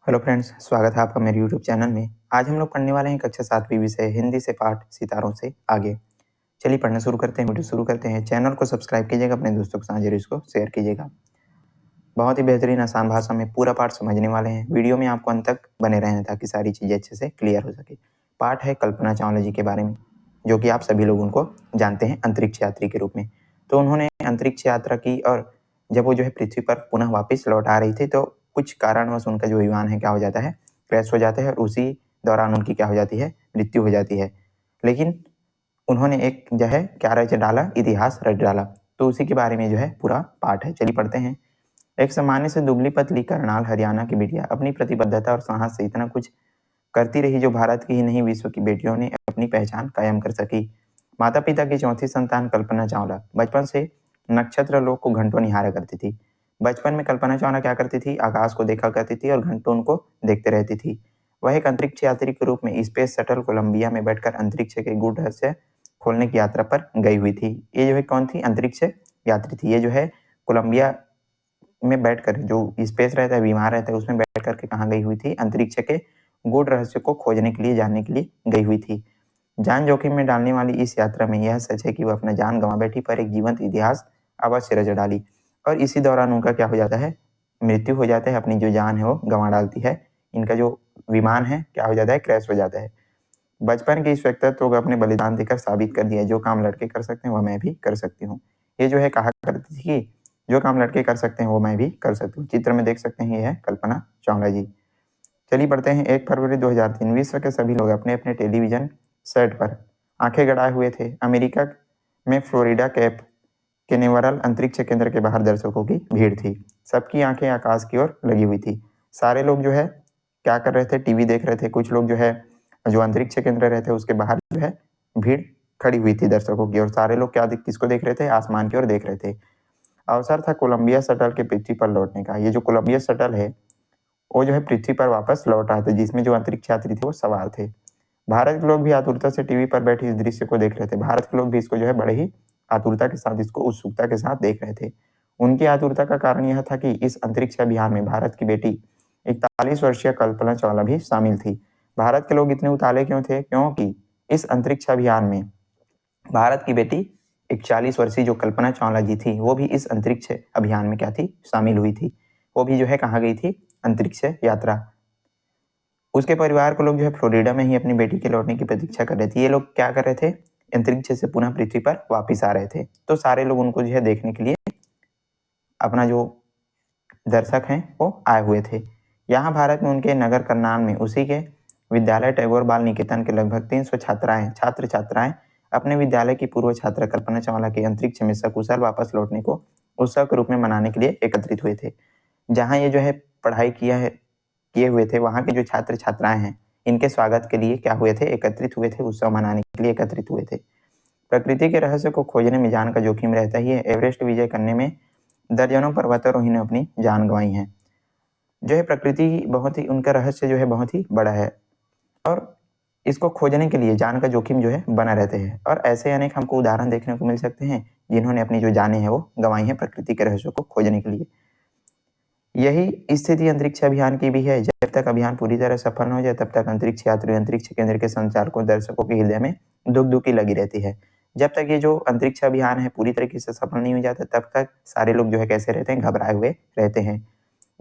Hello friends, स्वागत है आपका मेरे यूट्यूब चैनल में। आज हम लोग पढ़ने वाले हैं कक्षा 7वीं विषय हिंदी से पाठ सितारों से आगे। चलिए पढ़ना शुरू करते हैं, वीडियो शुरू करते हैं। चैनल को सब्सक्राइब कीजिएगा, अपने दोस्तों के साथ जरूर इसको शेयर कीजिएगा। बहुत ही बेहतरीन आसान भाषा में पूरा पाठ समझने वाले हैं। वीडियो में आपको अंत तक बने रहना ताकि सारी चीज़ें अच्छे से क्लियर हो सके। पाठ है कल्पना चावला जी के बारे में, जो कि आप सभी लोग उनको जानते हैं अंतरिक्ष यात्री के रूप में। तो उन्होंने अंतरिक्ष यात्रा की और जब वो जो है पृथ्वी पर पुनः वापस लौट आ रही थी तो कुछ कारणवश उनका जो विमान है क्या हो जाता है, क्रैश हो जाता है और उसी दौरान उनकी क्या हो जाती है, मृत्यु हो जाती है। लेकिन उन्होंने एक जो है क्या रच डाला, इतिहास रच डाला। तो उसी के बारे में जो है पूरा पाठ है। चलिए पढ़ते हैं। एक सामान्य से दुबली पतली करनाल हरियाणा की बेटियां अपनी प्रतिबद्धता और साहस से इतना कुछ करती रही जो भारत की ही नहीं विश्व की बेटियों ने अपनी पहचान कायम कर सकी। माता पिता की चौथी संतान कल्पना चावला बचपन से नक्षत्र लोक को घंटों निहारा करती थी। बचपन में कल्पना चावला क्या करती थी, आकाश को देखा करती थी और घंटों उनको देखते रहती थी। वह एक अंतरिक्ष यात्री के रूप में स्पेस शटल कोलंबिया में बैठकर अंतरिक्ष के गूढ़ रहस्य खोलने की यात्रा पर गई हुई थी। ये जो है कौन थी, अंतरिक्ष यात्री थी। ये जो है कोलंबिया में बैठकर जो स्पेस रहता है, विमान रहता है, उसमें बैठ करके कहाँ गई हुई थी, अंतरिक्ष के गूढ़ रहस्य को खोजने के लिए, जानने के लिए गई हुई थी। जान जोखिम में डालने वाली इस यात्रा में यह सच है कि वह अपना जान गंवा बैठी पर एक जीवंत इतिहास अवश्य रच डाली और इसी दौरान उनका क्या हो जाता है, मृत्यु हो जाता है। अपनी जो जान है वो गंवा डालती है। इनका जो विमान है क्या हो जाता है, क्रैश हो जाता है। बचपन के इस व्यक्तित्व को अपने बलिदान देकर साबित कर दिया, जो काम लड़के कर सकते हैं वो मैं भी कर सकती हूँ। ये जो है कहा करती थी कि जो काम लड़के कर सकते हैं वो मैं भी कर सकती हूँ। चित्र में देख सकते हैं, ये है कल्पना चावला जी। चलिए पढ़ते हैं। 1 फरवरी 2003 विश्व के सभी लोग अपने अपने टेलीविजन सेट पर आंखें गड़ाए हुए थे। अमेरिका में फ्लोरिडा कैप केनेवरल अंतरिक्ष केंद्र के बाहर दर्शकों की भीड़ थी। सबकी आंखें आकाश की ओर लगी हुई थी। सारे लोग जो है क्या कर रहे थे, टीवी देख रहे थे। कुछ लोग जो है जो अंतरिक्ष केंद्र रहते उसके बाहर जो है भीड़ खड़ी हुई थी दर्शकों की। और सारे लोग क्या किसको देख रहे थे, आसमान की ओर देख रहे थे। अवसर था कोलंबिया शटल के पृथ्वी पर लौटने का। ये जो कोलंबिया शटल है वो जो है पृथ्वी पर वापस लौट रहा था, जिसमें जो अंतरिक्ष यात्री थे वो सवार थे। भारत के लोग भी आतुरता से टीवी पर बैठे इस दृश्य को देख रहे थे। भारत के लोग भी इसको जो है बड़े ही आतुरता के साथ, इसको उत्सुकता के साथ देख रहे थे। उनकी आतुरता का कारण यह था कि इस अंतरिक्ष अभियान में भारत की बेटी 41 वर्षीय कल्पना चावला भी शामिल थी। भारत के लोग इतने उताले क्यों थे, क्योंकि इस अंतरिक्ष अभियान में भारत की बेटी 41 वर्षीय जो कल्पना चावला जी थी वो भी इस अंतरिक्ष अभियान में क्या थी, शामिल हुई थी। वो भी जो है कहाँ गई थी, अंतरिक्ष यात्रा। उसके परिवार के लोग जो है फ्लोरिडा में ही अपनी बेटी के लौटने की प्रतीक्षा कर रहे थे। ये लोग क्या कर रहे थे, अंतरिक्ष से पुनः पृथ्वी पर वापस आ रहे थे। तो सारे लोग उनको जो है देखने के लिए अपना जो दर्शक हैं वो आए हुए थे। यहाँ भारत में उनके नगर करनाल में उसी के विद्यालय टैगोर बाल निकेतन के लगभग 300 छात्र छात्राएं अपने विद्यालय की पूर्व छात्रा कल्पना चावला के अंतरिक्ष में सकुशल वापस लौटने को उत्सव के रूप में मनाने के लिए एकत्रित हुए थे। जहाँ ये जो है पढ़ाई किए हुए थे, वहाँ के जो छात्र छात्राएं हैं इनके स्वागत के लिए क्या हुए थे, एकत्रित हुए थे, उत्सव मनाने के लिए एकत्रित हुए थे। प्रकृति के रहस्य को खोजने में जान का जोखिम रहता ही है। एवरेस्ट विजय करने में दर्जनों पर्वतारोही ने अपनी जान गंवाई है। जो है प्रकृति बहुत ही, उनका रहस्य जो है बहुत ही बड़ा है और इसको खोजने के लिए जान का जोखिम जो है बना रहते हैं। और ऐसे अनेक हमको उदाहरण देखने को मिल सकते हैं जिन्होंने अपनी जो जानें हैं वो गंवाई हैं प्रकृति के रहस्यों को खोजने के लिए। यही स्थिति अंतरिक्ष अभियान की भी है। जब तक अभियान पूरी तरह सफल न हो जाए तब तक अंतरिक्ष यात्री अंतरिक्ष केंद्र के संचालकों दर्शकों के हृदय में दुख दुखी लगी रहती है। जब तक ये जो अंतरिक्ष अभियान है पूरी तरीके से सफल नहीं हो जाता तब तक सारे लोग जो है कैसे रहते हैं, घबराए हुए रहते हैं।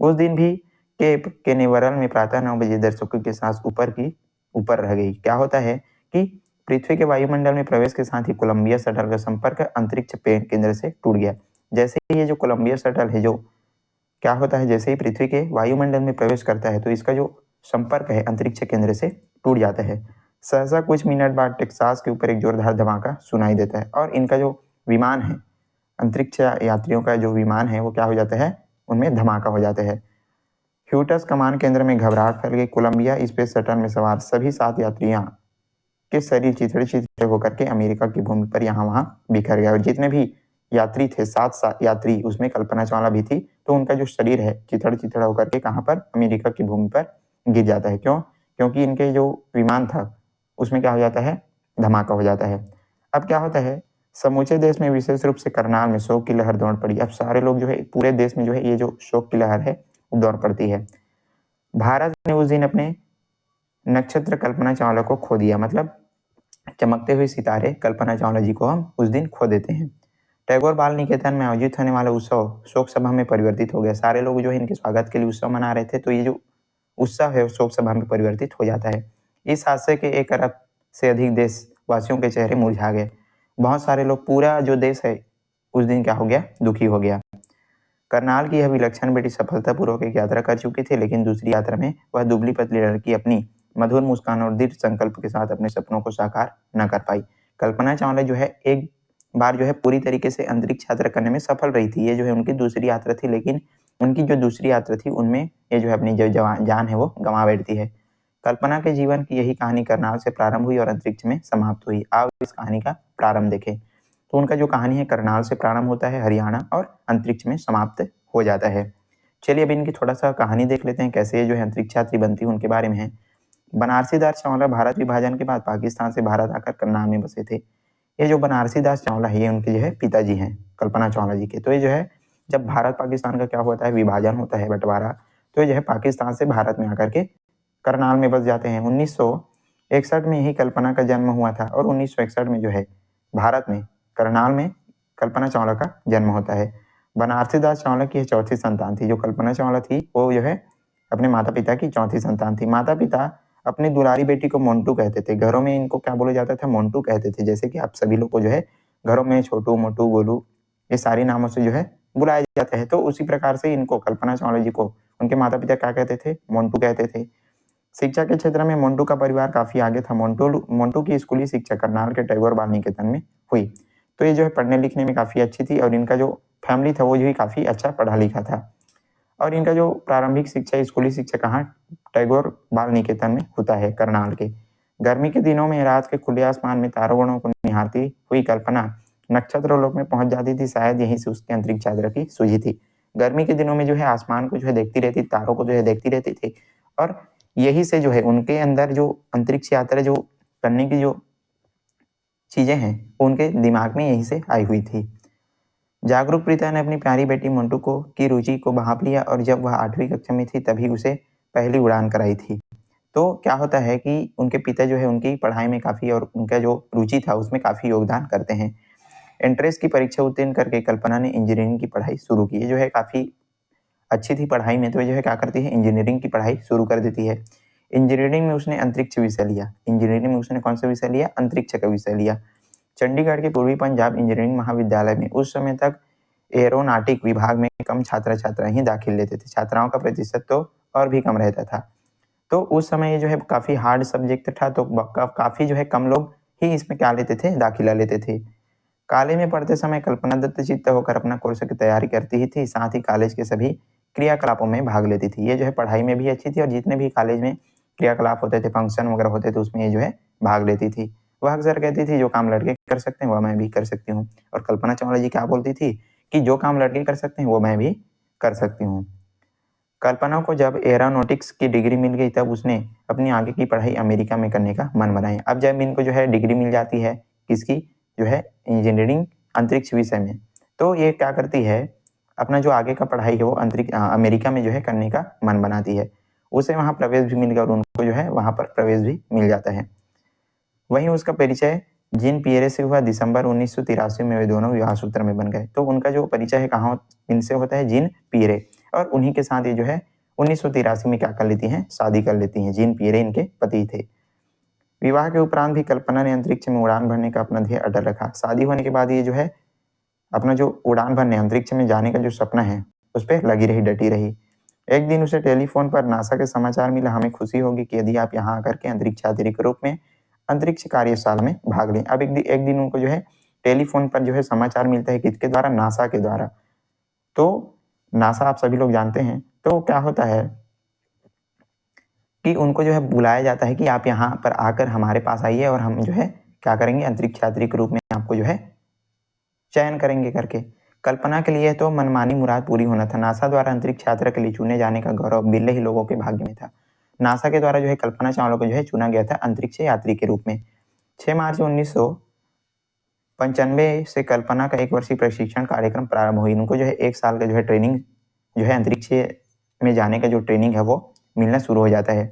उस दिन भी केप केनेवरल में प्रातः 9 बजे दर्शकों के साथ ऊपर रह गई। क्या होता है कि पृथ्वी के वायुमंडल में प्रवेश के साथ ही कोलंबिया शटल का संपर्क अंतरिक्ष केंद्र से टूट गया। जैसे ही ये जो कोलंबिया शटल है, जो क्या होता है, जैसे ही पृथ्वी के वायुमंडल में प्रवेश करता है तो इसका जो संपर्क है अंतरिक्ष केंद्र से टूट जाता है। सहसा कुछ मिनट बाद टेक्सास के ऊपर एक जोरदार धमाका सुनाई देता है और इनका जो विमान है, अंतरिक्ष यात्रियों का जो विमान है वो क्या हो जाता है, उनमें धमाका हो जाता है। ह्यूटस कमान केंद्र में घबराहट फैल गई। कोलंबिया स्पेस शटल में सवार सभी 7 यात्रियों के शरीर चिथड़े चिथड़े होकर के अमेरिका की भूमि पर यहाँ वहाँ बिखर गया। और जितने भी यात्री थे, 7 यात्री, उसमें कल्पना चावला भी थी, तो उनका जो शरीर है चिथड़ चिथड़ा होकर के कहाँ पर, अमेरिका की भूमि पर गिर जाता है। क्यों? क्योंकि इनके जो विमान था उसमें क्या हो जाता है, धमाका हो जाता है। अब क्या होता है, समूचे देश में विशेष रूप से करनाल में शोक की लहर दौड़ पड़ी। अब सारे लोग जो है, पूरे देश में जो है ये जो शोक की लहर है वो दौड़ पड़ती है। भारत ने उस दिन अपने नक्षत्र कल्पना चावला को खो दिया, मतलब चमकते हुए सितारे कल्पना चावला जी को हम उस दिन खो देते हैं। टैगोर बाल निकेतन में आयोजित होने वाला उत्सव शोक सभा में परिवर्तित हो गया। सारे लोग जो है इनके स्वागत के लिए उत्सव मना रहे थे, तो ये जो उत्सव है शोक सभा में परिवर्तित हो जाता है। इस हादसे के 1 अरब से अधिक देशवासियों के चेहरे मुरझा गए। बहुत सारे लोग, पूरा जो देश है उस दिन क्या हो गया, दुखी हो गया। करनाल की यह विलक्षण बेटी सफलतापूर्वक एक यात्रा कर चुकी थी, लेकिन दूसरी यात्रा में वह दुबली पतली लड़की अपनी मधुर मुस्कान और दृढ़ संकल्प के साथ अपने सपनों को साकार न कर पाई। कल्पना चावला जो है एक बार जो है पूरी तरीके से अंतरिक्ष यात्रा करने में सफल रही थी। ये जो है उनकी दूसरी यात्रा थी, लेकिन उनकी जो दूसरी यात्रा थी उनमें ये जो है अपनी जो जान है वो गंवा बैठती है। कल्पना के जीवन की यही कहानी करनाल से प्रारंभ हुई और अंतरिक्ष में समाप्त हुई। आप इस कहानी का प्रारंभ देखें। तो उनका जो कहानी है करनाल से प्रारंभ होता है हरियाणा और अंतरिक्ष में समाप्त हो जाता है। चलिए अब इनकी थोड़ा सा कहानी देख लेते हैं, कैसे ये जो है अंतरिक्ष यात्री बनती है उनके बारे में है। बनारसी दास चावला भारत विभाजन के बाद पाकिस्तान से भारत आकर करनाल में बसे थे। ये जो बनारसी दास चावला है ये उनके जो है पिताजी हैं कल्पना चावला जी के। तो ये जो है जब भारत पाकिस्तान का क्या होता है, विभाजन होता है, बंटवारा, तो ये जो है पाकिस्तान से भारत में आकर के करनाल में बस जाते हैं। 1961 में ही कल्पना का जन्म हुआ था और 1961 में जो है भारत में करनाल में कल्पना चावला का जन्म होता है। बनारसी दास चावला की चौथी संतान थी। जो कल्पना चावला थी वो जो है अपने माता पिता की चौथी संतान थी। माता पिता अपनी दुलारी बेटी को मोन्टू कहते थे। घरों में इनको क्या बोला जाता था, मोन्टू कहते थे। जैसे कि आप सभी लोग को जो है घरों में छोटू, मोटू, गोलू ये सारे नामों से जो है बुलाया जाता है। तो उसी प्रकार से इनको कल्पना चावला जी को उनके माता पिता क्या कहते थे, मोन्टू कहते थे। शिक्षा के क्षेत्र में मोन्टू का परिवार काफी आगे था। मोन्टू की स्कूली शिक्षा करनाल के टैगोर बाल निकेतन में हुई। तो ये जो है पढ़ने लिखने में काफी अच्छी थी और इनका जो फैमिली था वो जो है काफी अच्छा पढ़ा लिखा था। और इनका जो प्रारंभिक शिक्षा, स्कूली शिक्षा कहाँ, टैगोर बाल निकेतन में होता है करनाल के। गर्मी के दिनों में रात के खुले आसमान में तारोगणों को निहारती हुई कल्पना नक्षत्र लोक में पहुंच जाती थी। शायद यहीं से उसकी अंतरिक्ष यात्रा की सूझी थी। गर्मी के दिनों में जो है आसमान को जो है देखती रहती, तारों को जो है देखती रहती थी और यही से जो है उनके अंदर जो अंतरिक्ष यात्रा जो करने की जो चीजें हैं उनके दिमाग में यहीं से आई हुई थी। जागरूक पिता ने अपनी प्यारी बेटी मोन्टू को की रुचि को भांप लिया और जब वह 8वीं कक्षा में थी तभी उसे पहली उड़ान कराई थी। तो क्या होता है कि उनके पिता जो है उनकी पढ़ाई में काफी और उनका जो रुचि था उसमें काफी योगदान करते हैं। एंट्रेंस की परीक्षा उत्तीर्ण करके कल्पना ने इंजीनियरिंग की पढ़ाई शुरू की। ये जो है काफी अच्छी थी पढ़ाई में, तो जो है क्या करती है, इंजीनियरिंग की पढ़ाई शुरू कर देती है। इंजीनियरिंग में उसने अंतरिक्ष विषय लिया। इंजीनियरिंग में उसने कौन सा विषय लिया, अंतरिक्ष का विषय लिया। चंडीगढ़ के पूर्वी पंजाब इंजीनियरिंग महाविद्यालय में उस समय तक एरोनॉटिक विभाग में कम छात्र छात्रा ही दाखिल लेते थे। छात्राओं का प्रतिशत तो और भी कम रहता था। तो उस समय ये जो है काफी हार्ड सब्जेक्ट था, तो काफी जो है कम लोग ही इसमें क्या लेते थे, दाखिला लेते थे। कॉलेज में पढ़ते समय कल्पना दत्तचित्त होकर अपना कोर्स की तैयारी करती ही थी, साथ ही कॉलेज के सभी क्रियाकलापों में भाग लेती थी। ये जो है पढ़ाई में भी अच्छी थी और जितने भी कॉलेज में क्रियाकलाप होते थे, फंक्शन वगैरह होते थे, उसमें ये जो है भाग लेती थी। वह अक्सर कहती थी जो काम लड़के कर सकते हैं वह मैं भी कर सकती हूँ। और कल्पना चावला जी क्या बोलती थी कि जो काम लड़के कर सकते हैं वो मैं भी कर सकती हूँ। कल्पना को जब एरोनॉटिक्स की डिग्री मिल गई तब उसने अपनी आगे की पढ़ाई अमेरिका में करने का मन बनाया। अब जब इनको जो है डिग्री मिल जाती है किसकी, जो है इंजीनियरिंग अंतरिक्ष विषय में, तो ये क्या करती है, अपना जो आगे का पढ़ाई है वो अंतरिक्ष अमेरिका में जो है करने का मन बनाती है। उसे वहाँ प्रवेश भी मिल गया और उनको जो है वहाँ पर प्रवेश भी मिल जाता है। वहीं उसका परिचय जीन पियरे से हुआ। दिसंबर 1983 में वे दोनों विवाह सूत्र में बन गए। तो उनका जो परिचय है कहाँ इनसे होता है, जीन पियरे, और उन्हीं के साथ ये जो है 1983 में क्या कर लेती हैं, शादी कर लेती हैं। जीन पियरे इनके पति थे। विवाह के उपरांत भी कल्पना ने अंतरिक्ष में उड़ान भरने का अपना ध्येय अटल रखा। शादी होने के बाद ये जो है अपना जो उड़ान भरने अंतरिक्ष में जाने का जो सपना है उस पर लगी रही, डटी रही। एक दिन उसे टेलीफोन पर नासा के समाचार मिला, हमें खुशी होगी कि यदि आप यहाँ आकर के अंतरिक्ष यात्री के रूप में अंतरिक्ष कार्यशाला में भाग लें। अब एक दिन उनको जो है टेलीफोन पर जो है समाचार मिलता है किसके द्वारा, नासा के द्वारा। तो नासा आप सभी लोग जानते हैं। तो क्या होता है कि उनको जो है बुलाया जाता है कि आप यहाँ पर आकर हमारे पास आइए और हम जो है क्या करेंगे, अंतरिक्ष यात्री के रूप में आपको जो है चयन करेंगे करके। कल्पना के लिए तो मनमानी मुराद पूरी होना था। नासा द्वारा अंतरिक्ष यात्रा के लिए चुने जाने का गौरव बिरले ही लोगों के भाग्य में था। नासा के द्वारा जो है कल्पना चावला को जो है चुना गया था अंतरिक्ष यात्री के रूप में। 6 मार्च 1995 से कल्पना का 1 वर्षीय प्रशिक्षण कार्यक्रम प्रारंभ हुई। उनको जो है 1 साल का जो है ट्रेनिंग जो है अंतरिक्ष में जाने का जो ट्रेनिंग है वो मिलना शुरू हो जाता है।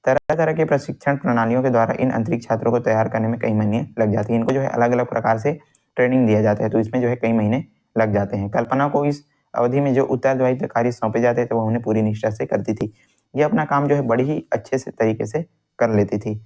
तरह तरह के प्रशिक्षण प्रणालियों के द्वारा इन अंतरिक्ष छात्रों को तैयार करने में कई महीने लग जाते हैं। इनको जो है अलग अलग प्रकार से ट्रेनिंग दिया जाता है, तो इसमें जो है कई महीने लग जाते हैं। कल्पना को इस अवधि में जो उत्तरदायित्व कार्य सौंपे जाते थे वो उन्हें पूरी निष्ठा से करती थी। ये अपना काम जो है बड़ी ही अच्छे से तरीके से कर लेती थी।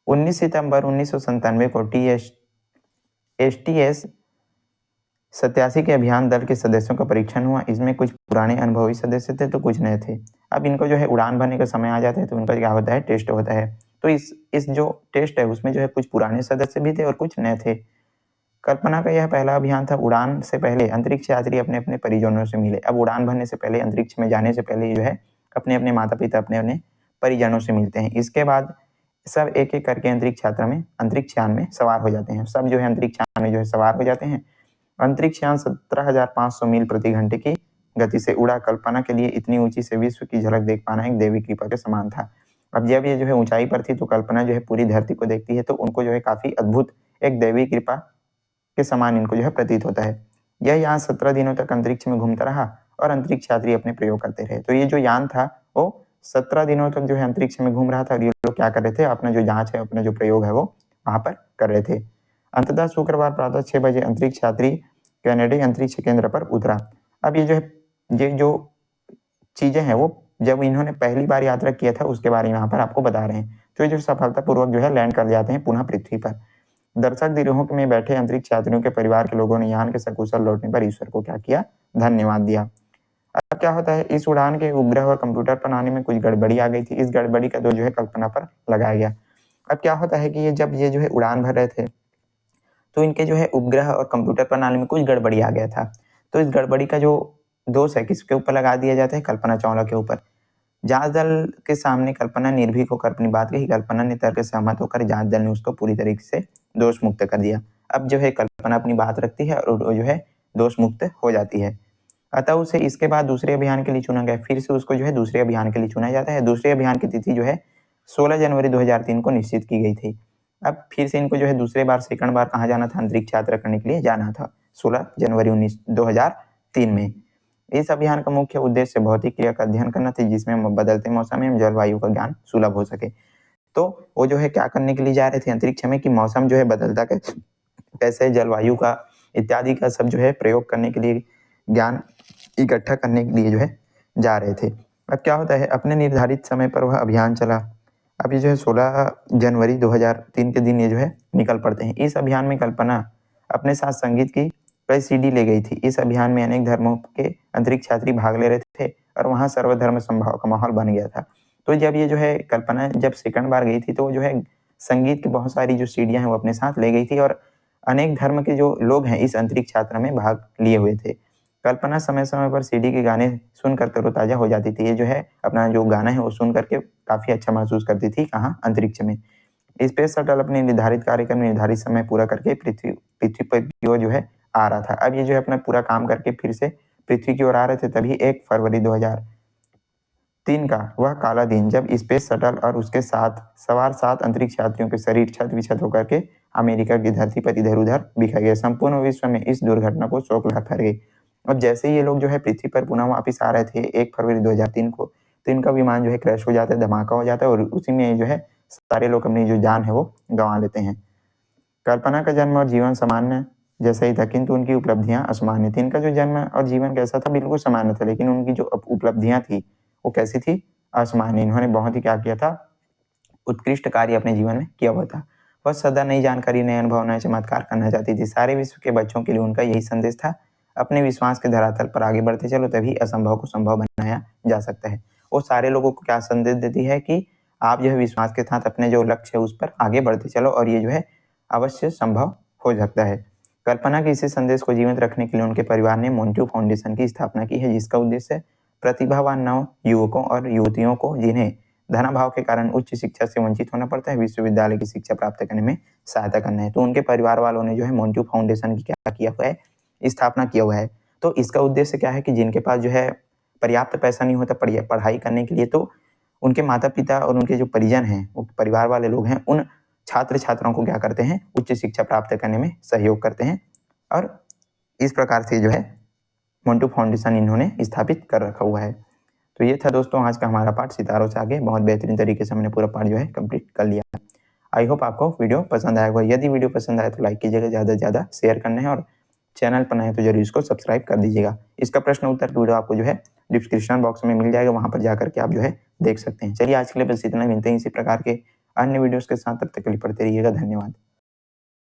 19 सितंबर 1997 को STS 87 के अभियान दल के सदस्यों का परीक्षण हुआ। इसमें कुछ पुराने अनुभवी सदस्य थे तो कुछ नए थे। अब इनको जो है उड़ान भरने का समय आ जाता है तो इनका क्या होता है, टेस्ट होता है। तो इस जो टेस्ट है उसमें जो है कुछ पुराने सदस्य भी थे और कुछ नए थे। कल्पना का यह पहला अभियान था। उड़ान से पहले अंतरिक्ष यात्री अपने अपने परिजनों से मिले। अब उड़ान भरने से पहले, अंतरिक्ष में जाने से पहले जो है अपने अपने माता पिता, अपने अपने परिजनों से मिलते हैं। इसके बाद सब एक एक करके अंतरिक्ष यान में सवार हो जाते हैं। सब जो है अंतरिक्ष यान में जो है सवार हो जाते हैं। अंतरिक्ष यान 17,500 मील प्रति घंटे की गति से उड़ा। कल्पना के लिए इतनी ऊंची से विश्व की झलक देख पाना एक दैवी कृपा के समान था। अब जब ये जो है ऊंचाई पर थी तो कल्पना जो है पूरी धरती को देखती है तो उनको जो है काफी अद्भुत एक दैवी कृपा के समान इनको जो है प्रतीत होता है। यह यान 17 दिनों तक अंतरिक्ष में घूमता रहा और अंतरिक्ष यात्री अपने प्रयोग करते रहे। तो ये जो यान था वो 17 दिनों तक जो है अंतरिक्ष में घूम रहा था और ये लोग क्या कर रहे थे, अपना जो जांच है, अपना जो प्रयोग है वो वहां पर कर रहे थे। अंततः शुक्रवार प्रातः 6 बजे अंतरिक्ष यात्री कैनेडी अंतरिक्ष केंद्र पर उतरा। अब ये जो चीजें हैं वो जब इन्होंने पहली बार यात्रा किया था उसके बारे में यहाँ पर आपको बता रहे हैं। तो ये जो सफलतापूर्वक जो है लैंड कर जाते हैं पुनः पृथ्वी पर। दर्शक गिरोहों में बैठे अंतरिक्ष यात्रियों के परिवार के लोगों ने यान के सकुशल लौटने पर ईश्वर को क्या किया, धन्यवाद दिया। अब क्या होता है, इस उड़ान के उपग्रह और कंप्यूटर प्रणाली में कुछ गड़बड़ी आ गई थी। इस गड़बड़ी का जो है कल्पना पर लगाया गया। अब क्या होता है कि जब ये जो है उड़ान भर रहे थे तो इनके जो है उपग्रह और कंप्यूटर प्रणाली में कुछ गड़बड़ी आ गया था। तो इस गड़बड़ी का जो दोष है किसके ऊपर लगा दिया जाता है, कल्पना चावला के ऊपर। जांच दल के सामने कल्पना निर्भीक होकर अपनी बात कही। कल्पना ने तर्क सहमत होकर जांच दल ने उसको पूरी तरीके से दोष मुक्त कर दिया। अब जो है कल्पना अपनी बात रखती है और जो है दोष मुक्त हो जाती है। अतः उसे इसके बाद दूसरे अभियान के लिए चुना गया। फिर से उसको जो है दूसरे अभियान के लिए चुना जाता है। दूसरे अभियान की तिथि जो है 16 जनवरी 2003 को निश्चित की गई थी। अब फिर से इनको जो है दूसरे बार सेकंड बार कहाँ जाना था, अंतरिक्ष यात्रा करने के लिए जाना था 16 जनवरी 2003 में। इस अभियान का मुख्य उद्देश्य भौतिक क्रिया का अध्ययन करना था जिसमें बदलते मौसम एवं जलवायु का ज्ञान सुलभ हो सके। तो वो जो है क्या करने के लिए जा रहे थे अंतरिक्ष में कि मौसम जो है बदलता कैसे, जलवायु का इत्यादि का सब जो है प्रयोग करने के लिए, ज्ञान इकट्ठा करने के लिए जो है जा रहे थे। अब क्या होता है, अपने निर्धारित समय पर वह अभियान चला। अब ये जो है 16 जनवरी 2003 के दिन ये जो है निकल पड़ते हैं। इस अभियान में कल्पना अपने साथ संगीत की कई CD ले गई थी। इस अभियान में अनेक धर्मों के अंतरिक्ष यात्री भाग ले रहे थे और वहां सर्वधर्म संभाव का माहौल बन गया था। तो जब ये जो है कल्पना जब सेकंड बार गई थी तो जो है संगीत की बहुत सारी जो सीढ़ियां हैं वो अपने साथ ले गई थी और अनेक धर्म के जो लोग हैं इस अंतरिक्ष यात्रा में भाग लिए हुए थे। कल्पना समय समय पर CD के गाने सुनकर तरोताजा हो जाती थी। ये जो है अपना जो गाना है वो सुन करके काफी अच्छा महसूस करती थी। कहाँ, अंतरिक्ष में। स्पेस शटल अपने निर्धारित कार्यक्रम निर्धारित समय पूरा करके पृथ्वी पर की ओर जो है आ रहा था। अब ये जो है अपना पूरा काम करके फिर से पृथ्वी की ओर आ रहे थे। तभी 1 फरवरी 2003 का वह काला दिन जब स्पेस शटल और उसके साथ सवार 7 अंतरिक्ष यात्रियों के शरीर छत विछत होकर के अमेरिका की धरती पर इधर उधर बिखर गए। संपूर्ण विश्व में इस दुर्घटना को शोक लहर फैल गई। अब जैसे ही ये लोग जो है पृथ्वी पर पुनः वापिस आ रहे थे 1 फरवरी 2003 को, तो इनका विमान जो है क्रैश हो जाता है, धमाका हो जाता है और उसी में जो है सारे लोग अपनी जो जान है वो गंवा लेते हैं। कल्पना का जन्म और जीवन सामान्य जैसा ही था किंतु उनकी उपलब्धियां असामान्य थी। इनका जो जन्म और जीवन कैसा था, बिल्कुल सामान्य था, लेकिन उनकी जो उपलब्धियां थी वो कैसी थी, असामान्य। इन्होंने बहुत ही क्या किया था, उत्कृष्ट कार्य अपने जीवन में किया हुआ था। वह सदा नई जानकारी, नए अनुभव, नए चमत्कार करना चाहती थी। सारे विश्व के बच्चों के लिए उनका यही संदेश था, अपने विश्वास के धरातल पर आगे बढ़ते चलो, तभी असंभव को संभव बनाया जा सकता है। वो सारे लोगों को क्या संदेश देती है कि आप जो है विश्वास के साथ अपने जो लक्ष्य है उस पर आगे बढ़ते चलो और ये जो है अवश्य संभव हो सकता है। कल्पना के इसी संदेश को जीवित रखने के लिए उनके परिवार ने मोंट्यू फाउंडेशन की स्थापना की है, जिसका उद्देश्य प्रतिभावान नव युवकों और युवतियों को जिन्हें धनाभाव के कारण उच्च शिक्षा से वंचित होना पड़ता है, विश्वविद्यालय की शिक्षा प्राप्त करने में सहायता करना है। तो उनके परिवार वालों ने जो है मोंट्यू फाउंडेशन की क्या किया हुआ है, स्थापना किया हुआ है। तो इसका उद्देश्य क्या है कि जिनके पास जो है पर्याप्त पैसा नहीं होता पढ़ाई करने के लिए, तो उनके माता पिता और उनके जो परिजन हैं, परिवार वाले लोग हैं, उन छात्र छात्राओं को क्या करते हैं, उच्च शिक्षा प्राप्त करने में सहयोग करते हैं। और इस प्रकार से जो है मोंट्यू फाउंडेशन इन्होंने स्थापित कर रखा हुआ है। तो ये था दोस्तों आज का हमारा पाठ सितारों से आगे। बहुत बेहतरीन तरीके से हमने पूरा पाठ जो है कंप्लीट कर लिया। आई होप आपको वीडियो पसंद आया होगा। यदि वीडियो पसंद आए तो लाइक कीजिएगा, ज़्यादा से ज़्यादा शेयर करना है और चैनल पर नए हैं तो जरूर इसको सब्सक्राइब कर दीजिएगा। इसका प्रश्न उत्तर वीडियो आपको जो है डिस्क्रिप्शन बॉक्स में मिल जाएगा, वहां पर जाकर के आप जो है देख सकते हैं। चलिए आज के लिए बस इतना, मिलते हैं इसी प्रकार के अन्य वीडियोस के साथ। तब तक के लिए पढ़ते रहिएगा। धन्यवाद।